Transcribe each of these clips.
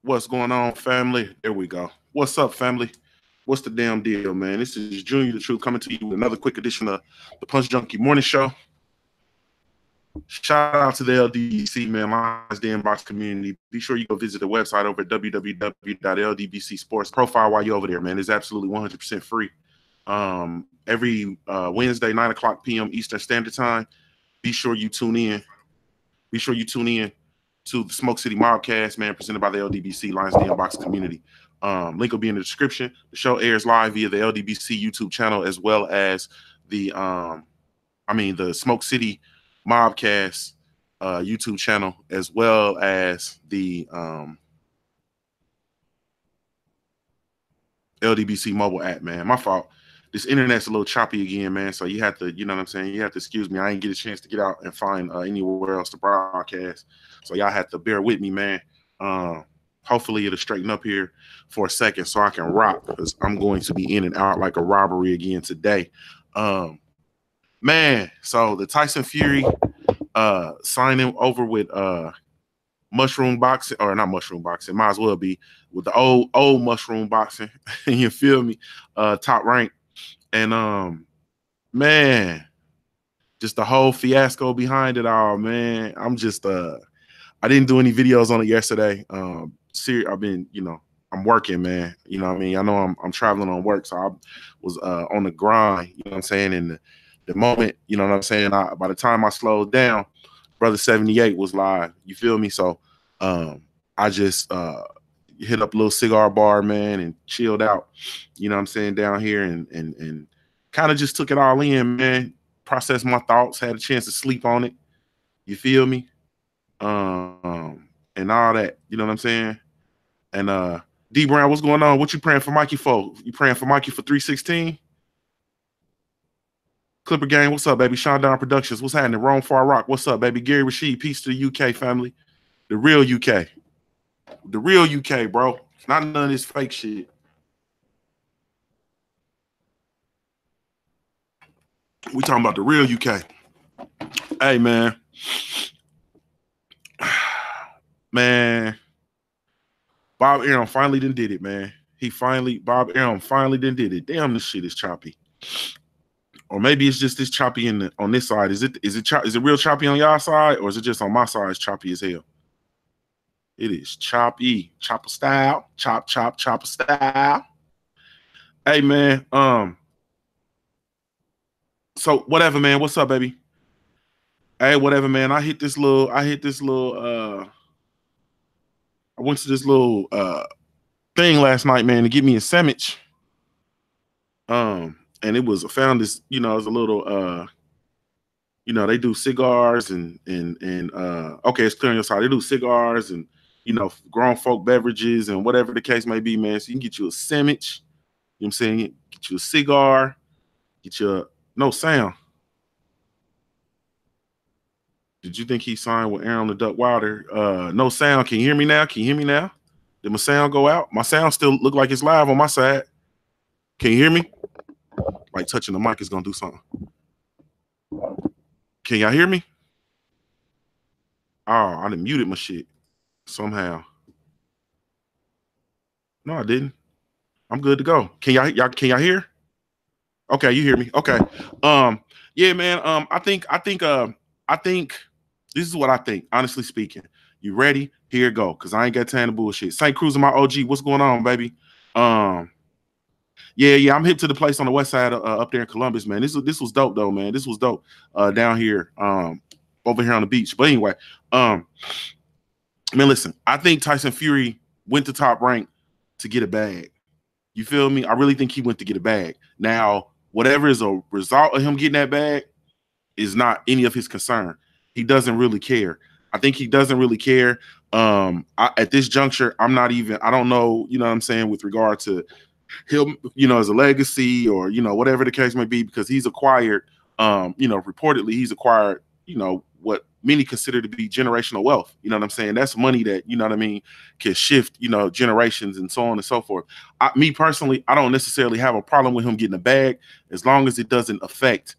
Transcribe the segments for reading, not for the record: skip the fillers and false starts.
What's going on, family? There we go. What's up, family? What's the damn deal, man? This is Junior the Truth coming to you with another quick edition of the Punch Junkie Morning Show. Shout out to the LDBC, man, Lions Den Box community. Be sure you go visit the website over at www.ldbc Sports. Profile while you're over there, man. It's absolutely 100% free. Every Wednesday, 9 o'clock p.m. Eastern Standard Time. Be sure you tune in. Be sure you tune in to the Smoke City Mobcast, man, presented by the LDBC Lions Den Box community. Link will be in the description. The show airs live via the LDBC YouTube channel as well as the Smoke City Mobcast YouTube channel, as well as the LDBC mobile app, man. My fault. This internet's a little choppy again, man. So you have to, you know what I'm saying? You have to excuse me. I ain't get a chance to get out and find anywhere else to broadcast. So y'all have to bear with me, man. Hopefully it'll straighten up here for a second so I can rock, because I'm going to be in and out like a robbery again today. Man, so the Tyson Fury signing over with Mushroom Boxing, or not Mushroom Boxing, might as well be with the old Mushroom Boxing. You feel me? Top rank. And man, just the whole fiasco behind it all, man. I'm just I didn't do any videos on it yesterday. I've been, I'm working, man. You know what I mean? I know I'm traveling on work, so I was on the grind, you know what I'm saying? And the moment, you know what I'm saying, by the time I slowed down, Brother 78 was live. You feel me? So I just hit up a little cigar bar, man, and chilled out, you know what I'm saying, down here, and kind of just took it all in, man. Processed my thoughts, had a chance to sleep on it. You feel me? And all that, you know what I'm saying? And D Brown, what's going on? What you praying for Mikey for? You praying for Mikey for 316? Clipper Gang, what's up, baby? Sean Down Productions, what's happening? Rome Far Rock, what's up, baby? Gary Rashid, peace to the UK family. The real UK. The real UK, bro. Not none of this fake shit. We talking about the real UK. Hey, man. Man. Bob Arum finally done did it, man. Bob Arum finally done did it. Damn, this shit is choppy. Or maybe it's just this choppy on this side. Is it real choppy on y'all side, or is it just on my side? It's choppy as hell. It is choppy, chopper style, chopper style. Hey, man. So whatever, man. What's up, baby? Hey, whatever, man. I went to this little thing last night, man, to get me a sandwich. And I found this, it was a little they do cigars and okay, it's clear on your side. They do cigars and grown folk beverages and whatever the case may be, man. So you can get you a sandwich, you know what I'm saying? Get you a cigar, get you no sound. Did you think he signed with Aaron the Duck Wilder? No sound. Can you hear me now? Can you hear me now? Did my sound go out? My sound still look like it's live on my side. Can you hear me? Like touching the mic is gonna do something. Can y'all hear me? Oh, I done muted my shit somehow. No, I didn't. I'm good to go. Can y'all hear? Okay, you hear me. Okay. Yeah, man. I think this is what I think, honestly speaking. You ready? Here it go, because I ain't got time to bullshit. St. Cruz, my OG. What's going on, baby? Yeah, I'm hip to the place on the west side up there in Columbus, man. This was dope, though, man. This was dope down here, over here on the beach. But anyway, man, listen, I think Tyson Fury went to Top Rank to get a bag. You feel me? I really think he went to get a bag. Now, whatever is a result of him getting that bag is not any of his concern. He doesn't really care. I think he doesn't really care. At this juncture, I don't know, you know what I'm saying, with regard to him, as a legacy or, whatever the case may be, because he's acquired, reportedly he's acquired, what many consider to be generational wealth. You know what I'm saying? That's money that, you know what I mean, can shift, generations and so on and so forth. Me personally, I don't necessarily have a problem with him getting a bag as long as it doesn't affect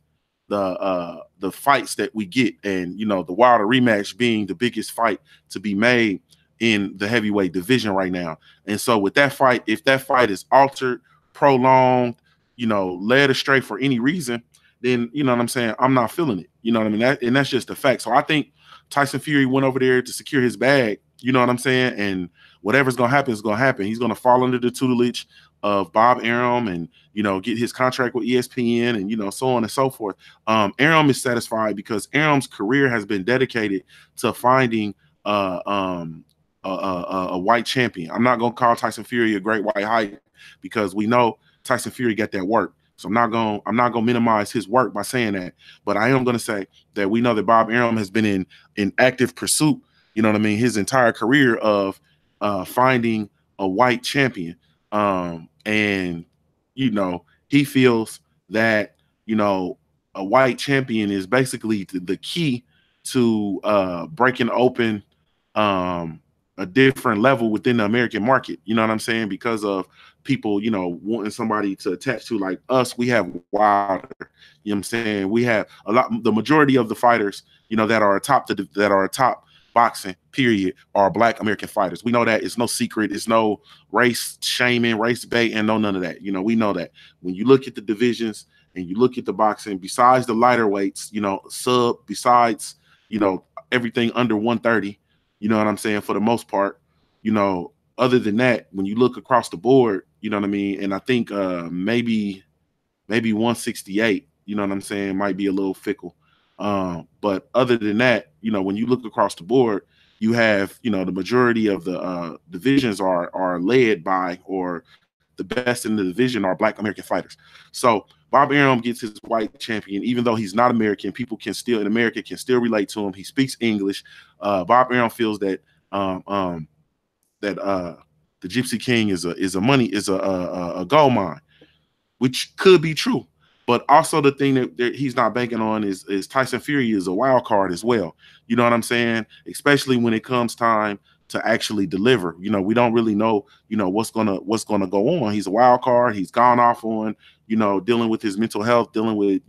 the fights that we get. And, the Wilder rematch being the biggest fight to be made in the heavyweight division right now. And so with that fight, if that fight is altered, prolonged, led astray for any reason, then you know what I'm saying, I'm not feeling it. You know what I mean? And that's just a fact. So I think Tyson Fury went over there to secure his bag, you know what I'm saying? And whatever's gonna happen is gonna happen. He's gonna fall under the tutelage of Bob Arum and get his contract with ESPN and so on and so forth. Arum is satisfied because Arum's career has been dedicated to finding a white champion. I'm not gonna call Tyson Fury a great white hype because we know Tyson Fury got that work. So I'm not gonna minimize his work by saying that, but I am gonna say that we know that Bob Arum has been in active pursuit, you know what I mean, his entire career of finding a white champion. And he feels that a white champion is basically the key to breaking open a different level within the American market. You know what I'm saying? Because of people, wanting somebody to attach to, like us. We have Wilder. You know what I'm saying? We have the majority of the fighters, that are top boxing, period, are Black American fighters. We know that. It's no secret. It's no race shaming, race baiting, no none of that. We know that. When you look at the divisions and you look at the boxing, besides the lighter weights, besides, everything under 130, you know what I'm saying, for the most part, other than that, when you look across the board, you know what I mean, and I think maybe 168, you know what I'm saying, might be a little fickle. But other than that, when you look across the board, you have, the majority of the divisions are led by, or the best in the division are Black American fighters. So Bob Arum gets his white champion, even though he's not American. People in America can still relate to him. He speaks English. Bob Arum feels that the Gypsy King is a gold mine, which could be true. But also the thing that he's not banking on is Tyson Fury is a wild card as well. You know what I'm saying? Especially when it comes time to actually deliver. We don't really know, what's gonna go on. He's a wild card. He's gone off on, dealing with his mental health, dealing with,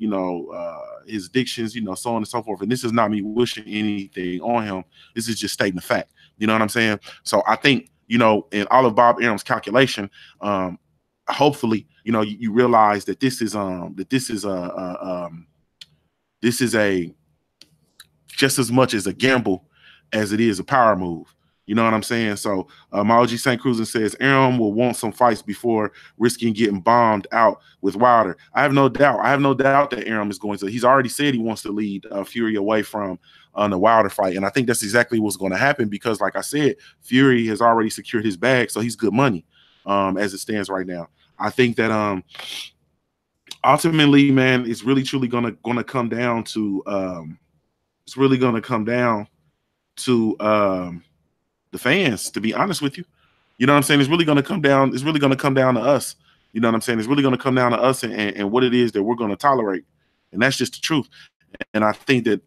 his addictions, so on and so forth. And this is not me wishing anything on him. This is just stating the fact. You know what I'm saying? So I think, in all of Bob Arum's calculation, hopefully, you realize that this is a just as much as a gamble as it is a power move. You know what I'm saying? So my OG St. Cruzan says Arum will want some fights before risking getting bombed out with Wilder. I have no doubt. That Arum is going to. He's already said he wants to lead Fury away from the Wilder fight, and I think that's exactly what's going to happen because, like I said, Fury has already secured his bag, so he's good money as it stands right now. I think that ultimately, man, it's really truly gonna come down to the fans, to be honest with you. You know what I'm saying? It's really gonna come down to us. You know what I'm saying? It's really gonna come down to us and what it is that we're gonna tolerate. And that's just the truth. And I think that,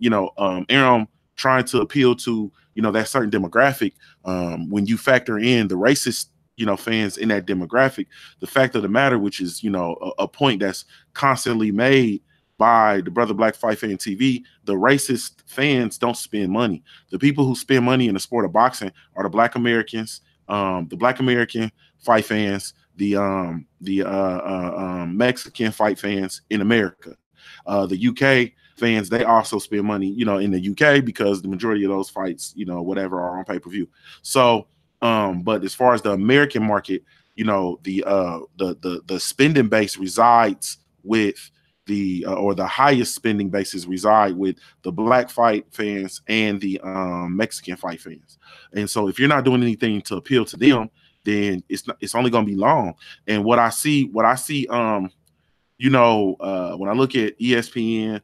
Arum trying to appeal to, that certain demographic, when you factor in the racist fans in that demographic, the fact of the matter, which is, a point that's constantly made by the Brother Black Fight Fan TV, the racist fans don't spend money. The people who spend money in the sport of boxing are the Black Americans, the Black American fight fans, the Mexican fight fans in America. The UK fans, they also spend money, in the UK because the majority of those fights, whatever, are on pay-per-view. So, but as far as the American market, the spending base resides with or the highest spending bases reside with the Black fight fans and the Mexican fight fans. And so if you're not doing anything to appeal to them, then it's only going to be long. And what I see, when I look at ESPN,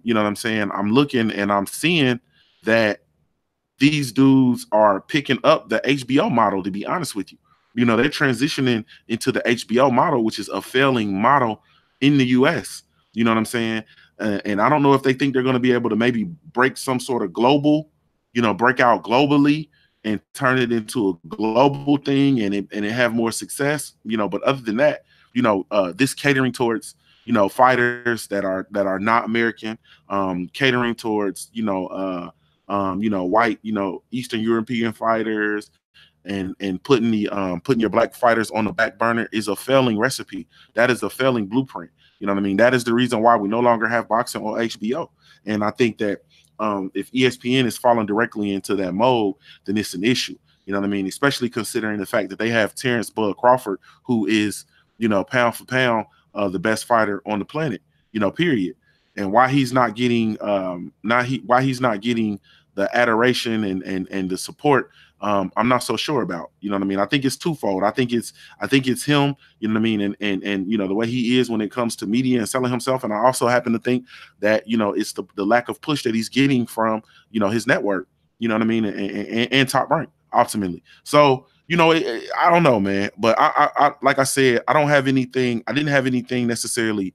you know what I'm saying? I'm looking and I'm seeing that these dudes are picking up the HBO model, to be honest with you. They're transitioning into the HBO model, which is a failing model in the US. You know what I'm saying? And I don't know if they think they're going to be able to maybe break some sort of global, break out globally and turn it into a global thing and it have more success, but other than that, this catering towards, fighters that are not American, catering towards, white, Eastern European fighters, and putting your black fighters on the back burner is a failing recipe. That is a failing blueprint. You know what I mean? That is the reason why we no longer have boxing on HBO. And I think that if ESPN is falling directly into that mode, then it's an issue. You know what I mean? Especially considering the fact that they have Terrence Bud Crawford, who is, pound for pound, the best fighter on the planet, period. And why he's not getting why he's not getting the adoration and the support, I'm not so sure about. You know what I mean? I think it's twofold. I think it's him, you know what I mean, and the way he is when it comes to media and selling himself. And I also happen to think that, it's the lack of push that he's getting from, his network, you know what I mean, and Top Rank ultimately. So, I don't know, man. But I like I said, I didn't have anything necessarily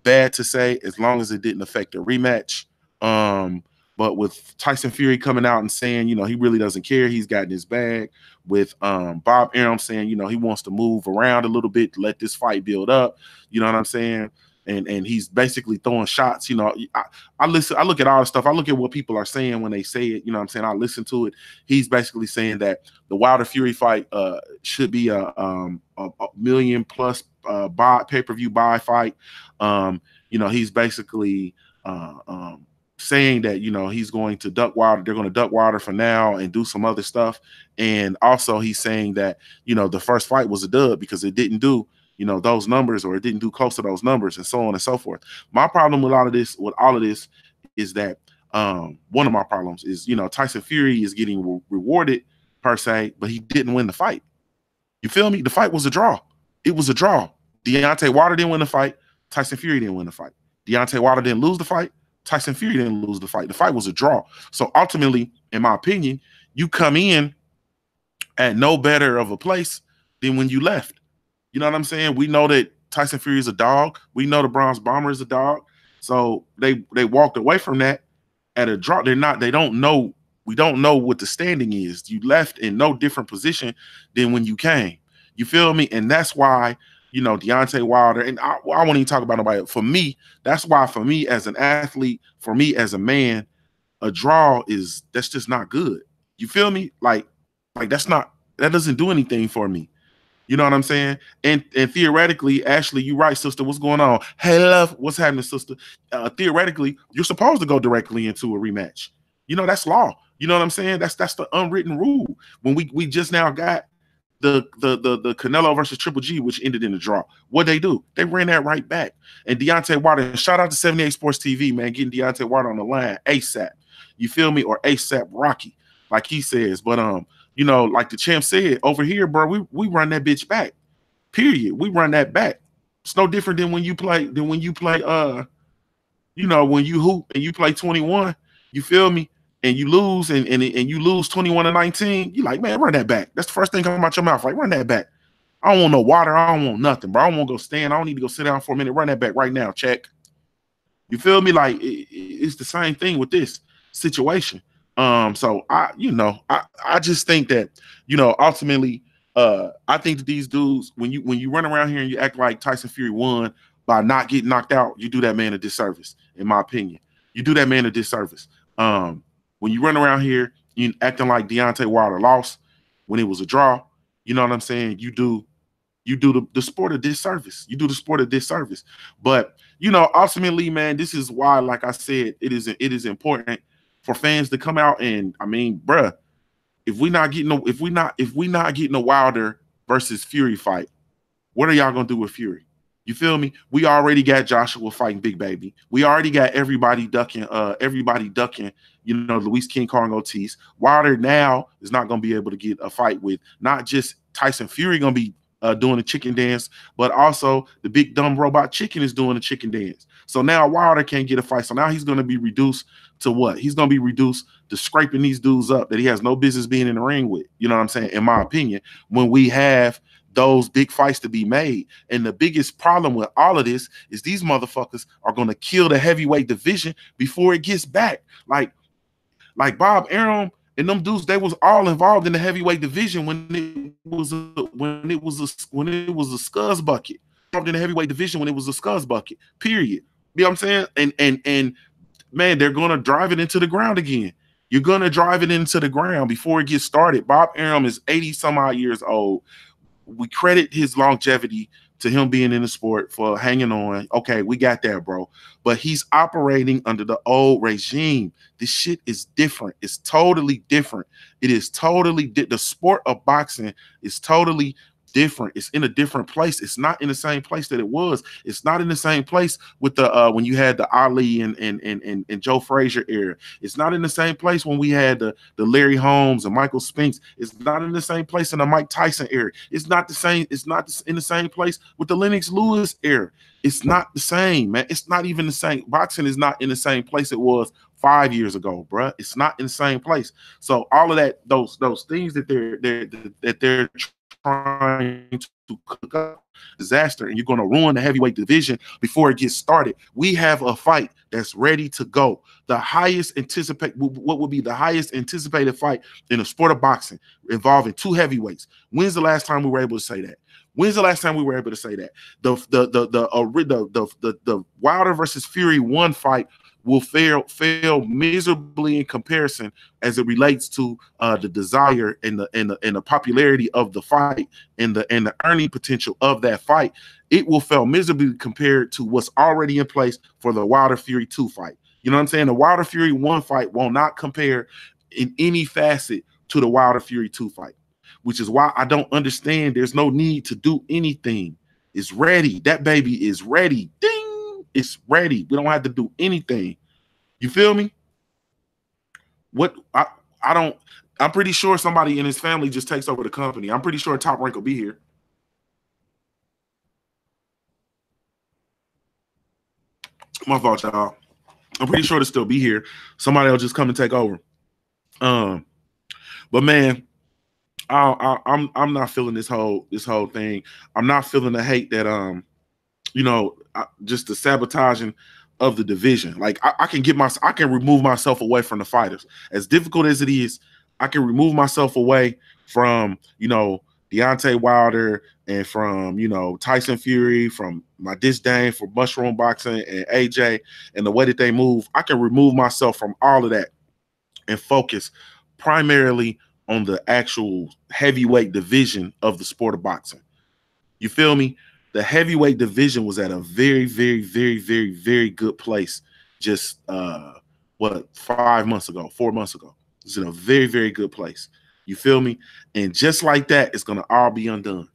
bad to say, as long as it didn't affect the rematch. But with Tyson Fury coming out and saying, he really doesn't care, he's gotten his bag. With Bob Arum saying, he wants to move around a little bit to let this fight build up. You know what I'm saying? And he's basically throwing shots. I listen. I look at all the stuff. I look at what people are saying when they say it. You know what I'm saying? I listen to it. He's basically saying that the Wilder Fury fight should be a million plus pay-per-view buy fight. He's basically saying that, he's going to duck Wilder. They're going to duck Wilder for now and do some other stuff. And also he's saying that, the first fight was a dub because it didn't do, those numbers, or it didn't do close to those numbers, and so on and so forth. My problem with all of this is that one of my problems is, Tyson Fury is getting rewarded per se, but he didn't win the fight. You feel me? The fight was a draw. It was a draw. Deontay Wilder didn't win the fight. Tyson Fury didn't win the fight. Deontay Wilder didn't lose the fight. Tyson Fury didn't lose the fight. The fight was a draw. So ultimately, in my opinion, you come in at no better of a place than when you left. You know what I'm saying? We know that Tyson Fury is a dog. We know the Bronze Bomber is a dog. So they walked away from that at a draw. They don't know. We don't know what the standing is. You left in no different position than when you came. You feel me? And that's why, Deontay Wilder, and I won't even talk about nobody. For me, that's why, for me as an athlete, for me as a man, a draw that's just not good. You feel me? Like that doesn't do anything for me. You know what I'm saying? And theoretically, Ashley, you right, sister. What's going on? Hey, love, what's happening, sister? Theoretically, you're supposed to go directly into a rematch. That's law. You know what I'm saying? That's the unwritten rule. When we just now got the Canelo versus Triple G, which ended in a draw. What they do? They ran that right back. And Deontay Wilder, shout out to 78 Sports TV, man, getting Deontay Wilder on the line ASAP. You feel me? Or ASAP Rocky, like he says. But like the champ said, over here, bro, we run that bitch back. Period. We run that back. It's no different than when you play, when you hoop and you play 21, you feel me? And you lose and you lose 21-19, you like, man, run that back. That's the first thing coming out your mouth. Like, run that back. I don't want no water. I don't want nothing, bro. I don't want to go stand. I don't need to go sit down for a minute. Run that back right now. Check. You feel me? Like it's the same thing with this situation. So I just think that, ultimately, I think that these dudes, when you run around here and you act like Tyson Fury won by not getting knocked out, you do that man a disservice, in my opinion. You do that man a disservice. When you run around here, you acting like Deontay Wilder lost when it was a draw, you know what I'm saying? You do the sport a disservice. You do the sport a disservice. But ultimately, man, this is why, like I said, it is important for fans to come out and, I mean, bruh, if we not getting a Wilder versus Fury fight, what are y'all gonna do with Fury? You feel me? We already got Joshua fighting Big Baby. We already got everybody ducking, Luis King Kong Ortiz. Wilder now is not going to be able to get a fight with not just Tyson Fury going to be doing the chicken dance, but also the big dumb robot chicken is doing the chicken dance. So now Wilder can't get a fight. So now he's going to be reduced to what? He's going to be reduced to scraping these dudes up that he has no business being in the ring with. You know what I'm saying? In my opinion, when we have those big fights to be made. And the biggest problem with all of this is these motherfuckers are going to kill the heavyweight division before it gets back. Like Bob Arum and them dudes, they was all involved in the heavyweight division when it was a scuzz bucket. Involved in the heavyweight division when it was a scuzz bucket. Period. You know what I'm saying? And man, they're going to drive it into the ground again. You're gonna drive it into the ground before it gets started. Bob Arum is 80 some odd years old. We credit his longevity to him being in the sport for hanging on. Okay, we got that, bro. But he's operating under the old regime. This shit is different. It's totally different. It is totally the sport of boxing is totally different. It's in a different place. It's not in the same place that it was. It's not in the same place with the when you had the Ali and Joe Frazier era. It's not in the same place when we had the Larry Holmes and Michael Spinks. It's not in the same place in the Mike Tyson era. It's not the same. It's not in the same place with the Lennox Lewis era. It's not the same, man. It's not even the same. Boxing is not in the same place it was 5 years ago, bruh. It's not in the same place. So all of that, those things that they're trying to cook up disaster, and you're going to ruin the heavyweight division before it gets started. We have a fight that's ready to go. The highest what would be the highest anticipated fight in the sport of boxing involving two heavyweights. When's the last time we were able to say that? When's the last time we were able to say that? The Wilder versus Fury 1 fight will fail miserably in comparison as it relates to the desire and the popularity of the fight and the earning potential of that fight. It will fail miserably compared to what's already in place for the Wilder Fury 2 fight. You know what I'm saying? The Wilder Fury 1 fight will not compare in any facet to the Wilder Fury 2 fight, which is why I don't understand. There's no need to do anything. It's ready. That baby is ready. Ding. It's ready. We don't have to do anything. You feel me? What I'm pretty sure somebody in his family just takes over the company. I'm pretty sure Top Rank will be here. My fault, y'all. I'm pretty sure to still be here. Somebody will just come and take over. But man, I'm not feeling this whole thing. I'm not feeling the hate that just the sabotaging of the division. Like I can remove myself away from the fighters. As difficult as it is, I can remove myself away from Deontay Wilder and from Tyson Fury, from my disdain for mushroom boxing and AJ and the way that they move. I can remove myself from all of that and focus primarily on the actual heavyweight division of the sport of boxing. You feel me? The heavyweight division was at a very, very, very, very, very good place just 4 months ago. It's in a very, very good place. You feel me? And just like that, it's gonna all be undone.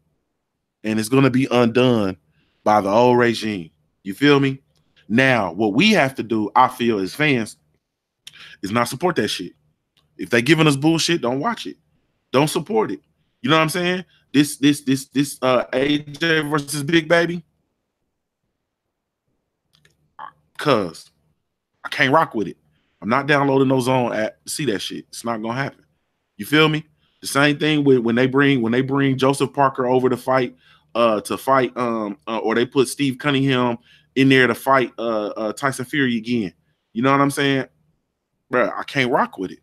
And it's gonna be undone by the old regime. You feel me? Now, what we have to do, I feel, as fans, is not support that shit. If they giving us bullshit, don't watch it. Don't support it. You know what I'm saying? This AJ versus Big Baby, cuz I can't rock with it. I'm not downloading no Zone app to see that shit. It's not gonna happen. You feel me? The same thing with when they bring Joseph Parker over to fight or they put Steve Cunningham in there to fight Tyson Fury again. You know what I'm saying? Bro, I can't rock with it.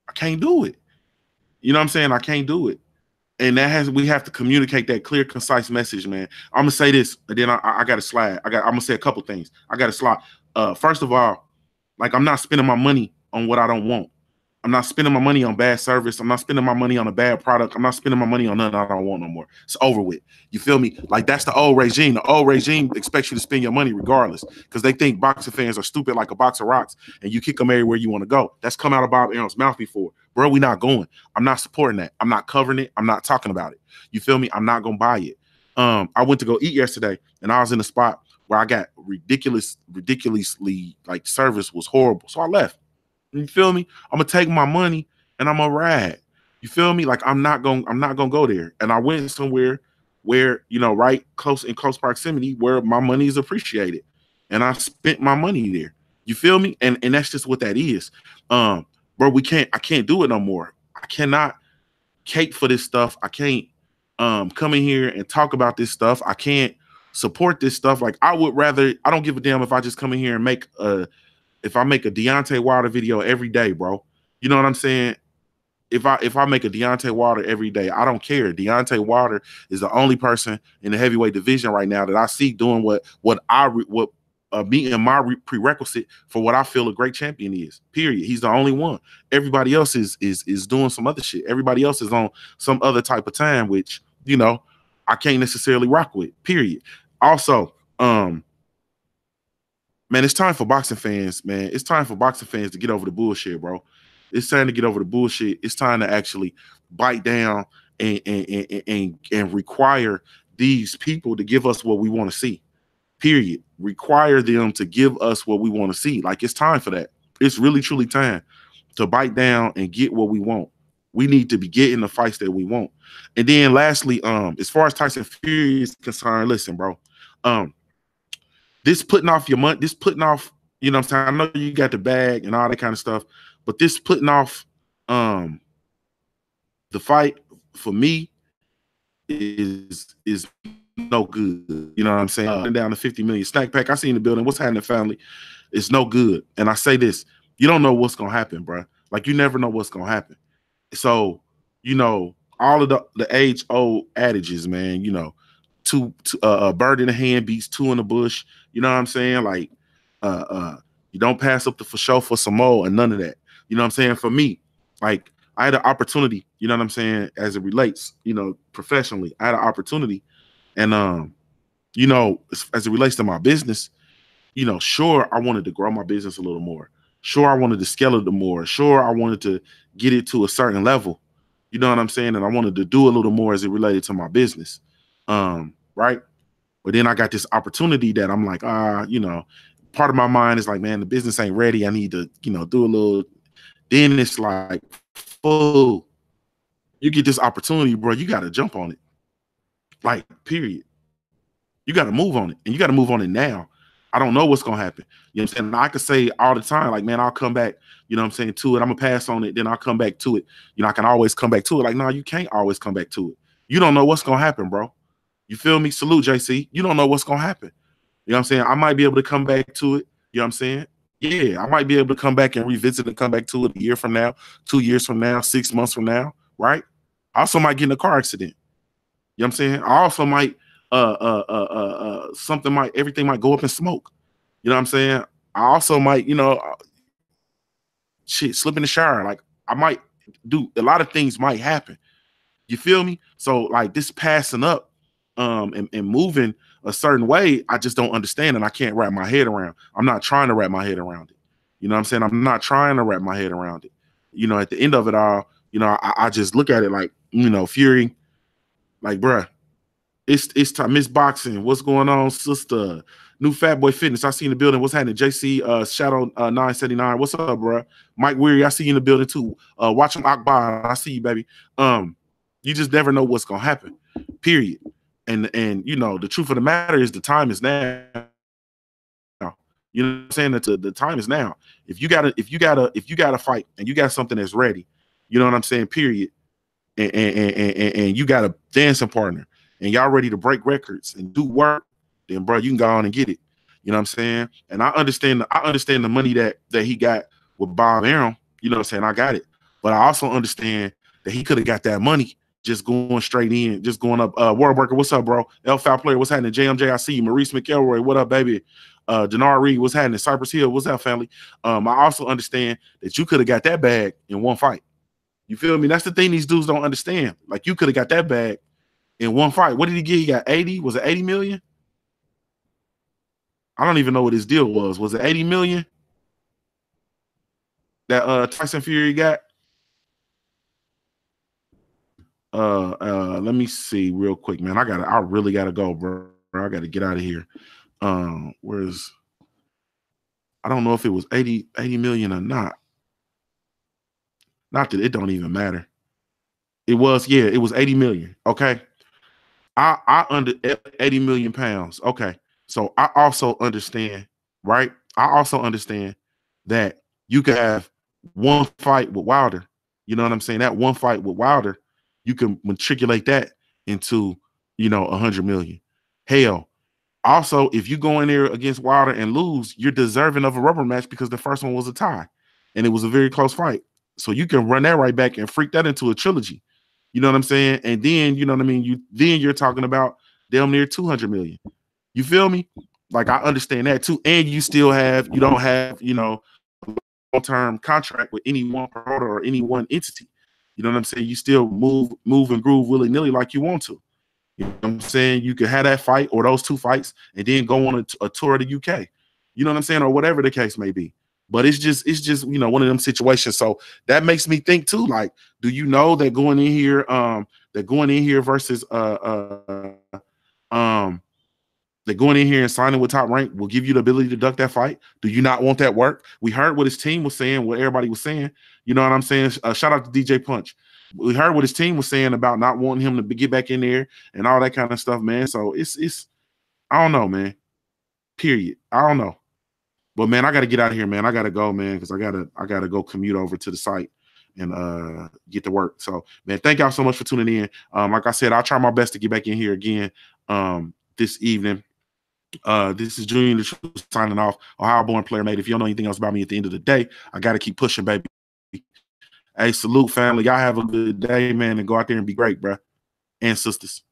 I can't do it. You know what I'm saying? I can't do it. And we have to communicate that clear, concise message, man. I'm gonna say this, and then I got to slide. I'm gonna say a couple things. I got to slide. First of all, like, I'm not spending my money on what I don't want. I'm not spending my money on bad service. I'm not spending my money on a bad product. I'm not spending my money on nothing I don't want no more. It's over with. You feel me? Like, that's the old regime. The old regime expects you to spend your money regardless because they think boxing fans are stupid like a box of rocks and you kick them everywhere you want to go. That's come out of Bob Arum's mouth before. Bro, we not going. I'm not supporting that. I'm not covering it. I'm not talking about it. You feel me? I'm not going to buy it. I went to go eat yesterday and I was in a spot where I got ridiculously, like, service was horrible. So I left. You feel me? I'm gonna take my money and I'm gonna ride. You feel me? Like, I'm not gonna go there. And I went somewhere where, right in close proximity where my money is appreciated. And I spent my money there. You feel me? And that's just what that is. Bro, I can't do it no more. I cannot cape for this stuff. I can't come in here and talk about this stuff. I can't support this stuff. Like, I don't give a damn if I just come in here and make if I make a Deontay Wilder video every day, bro. You know what I'm saying? If I make a Deontay Wilder every day, I don't care. Deontay Wilder is the only person in the heavyweight division right now that I see doing what meeting my prerequisite for what I feel a great champion is. Period. He's the only one. Everybody else is doing some other shit. Everybody else is on some other type of time, which, you know, I can't necessarily rock with. Period. Also, man, it's time for boxing fans, man. It's time for boxing fans to get over the bullshit, bro. It's time to get over the bullshit. It's time to actually bite down and require these people to give us what we want to see. Period. Require them to give us what we want to see. Like, it's time for that. It's really, truly time to bite down and get what we want. We need to be getting the fights that we want. And then lastly, as far as Tyson Fury is concerned, listen, bro. This putting off your money, this putting off, you know what I'm saying? I know you got the bag and all that kind of stuff, but this putting off the fight for me is no good. You know what I'm saying? Down to 50 million snack pack. I see in the building. What's happening, family? It's no good. And I say this, you don't know what's gonna happen, bro. Like, you never know what's gonna happen. So, you know, all of the age-old adages, man, you know, a bird in the hand beats two in the bush. You know what I'm saying? Like, you don't pass up the for show for some more and none of that. You know what I'm saying? For me, like, I had an opportunity, you know what I'm saying, as it relates, you know, professionally. I had an opportunity. And, you know, as it relates to my business, you know, sure, I wanted to grow my business a little more. Sure, I wanted to scale it more. Sure, I wanted to get it to a certain level. You know what I'm saying? And I wanted to do a little more as it related to my business. Right? But then I got this opportunity that I'm like, you know, part of my mind is like, man, the business ain't ready. I need to, you know, do a little. Then it's like, fool, you get this opportunity, bro, you got to jump on it. Like, period. You got to move on it, and you got to move on it now. I don't know what's going to happen. You know what I'm saying? I could say all the time, like, man, I'll come back, you know what I'm saying, to it. I'm going to pass on it, then I'll come back to it. You know, I can always come back to it. Like, no, you can't always come back to it. You don't know what's going to happen, bro. You feel me? Salute, JC. You don't know what's going to happen. You know what I'm saying? I might be able to come back to it. You know what I'm saying? Yeah, I might be able to come back and revisit and come back to it a year from now, 2 years from now, 6 months from now, right? I also might get in a car accident. You know what I'm saying? I also might, everything might go up in smoke. You know what I'm saying? I also might, you know, slip in the shower. Like, I might do, a lot of things might happen. You feel me? So, like, this passing up and moving a certain way, I just don't understand, and I can't wrap my head around. I'm not trying to wrap my head around it. You know what I'm saying? I'm not trying to wrap my head around it. You know, at the end of it all, you know, I just look at it like, you know, Fury, like, bruh, it's time. Miss Boxing, what's going on, sister? New Fat Boy Fitness, I see you in the building. What's happening? JC Shadow 979, what's up, bruh? Mike Weary, I see you in the building too. Watch him Akbar, I see you, baby. You just never know what's gonna happen. Period. And you know, the truth of the matter is the time is now. You know what I'm saying? That the time is now. If you gotta fight and you got something that's ready, you know what I'm saying? Period. And you got a dancing partner and y'all ready to break records and do work, then bro, you can go on and get it. You know what I'm saying? And I understand the money that he got with Bob Arum. You know what I'm saying? I got it. But I also understand that he could have got that money just going straight in, just going up. World Worker, what's up, bro? L Foul Player, what's happening? JMJ, I see you. Maurice McElroy, what up, baby? Denard Reed, what's happening? Cypress Hill, what's up, family? I also understand that you could have got that bag in one fight. You feel me? That's the thing these dudes don't understand. Like, you could have got that bag in one fight. What did he get? He got 80. Was it 80 million? I don't even know what his deal was. Was it 80 million that Tyson Fury got? Let me see real quick, man. I really gotta go, bro. I gotta get out of here. I don't know if it was 80 million or not. Not that it don't even matter. It was 80 million. Okay. I under 80 million pounds. Okay. So I also understand, right? I also understand that you could have one fight with Wilder. You know what I'm saying? That one fight with Wilder, you can matriculate that into, you know, 100 million. Hell, also, if you go in there against Wilder and lose, you're deserving of a rubber match because the first one was a tie and it was a very close fight. So you can run that right back and freak that into a trilogy. You know what I'm saying? And then, you know what I mean? You're talking about damn near 200 million. You feel me? Like, I understand that too. And you don't have, you know, a long-term contract with any one promoter or any one entity. You know what I'm saying? You still move and groove willy-nilly like you want to. You know what I'm saying? You could have that fight or those 2 fights and then go on a tour of the UK. You know what I'm saying? Or whatever the case may be. But it's just, you know, one of them situations. So that makes me think too, like, do you know that going in here versus that going in here and signing with Top Rank will give you the ability to duck that fight? Do you not want that work? We heard what his team was saying, what everybody was saying. You know what I'm saying? Shout out to DJ Punch. We heard what his team was saying about not wanting him to get back in there and all that kind of stuff, man. So it's I don't know, man. Period. I don't know. But man, I got to get out of here, man. I got to go, man, because I gotta go commute over to the site and get to work. So, man, thank y'all so much for tuning in. Like I said, I'll try my best to get back in here again this evening. This is JuniorTheTruth signing off. Ohio born player, mate. If you don't know anything else about me at the end of the day, I got to keep pushing, baby. Hey, salute, family. Y'all have a good day, man, and go out there and be great, bro. And sisters.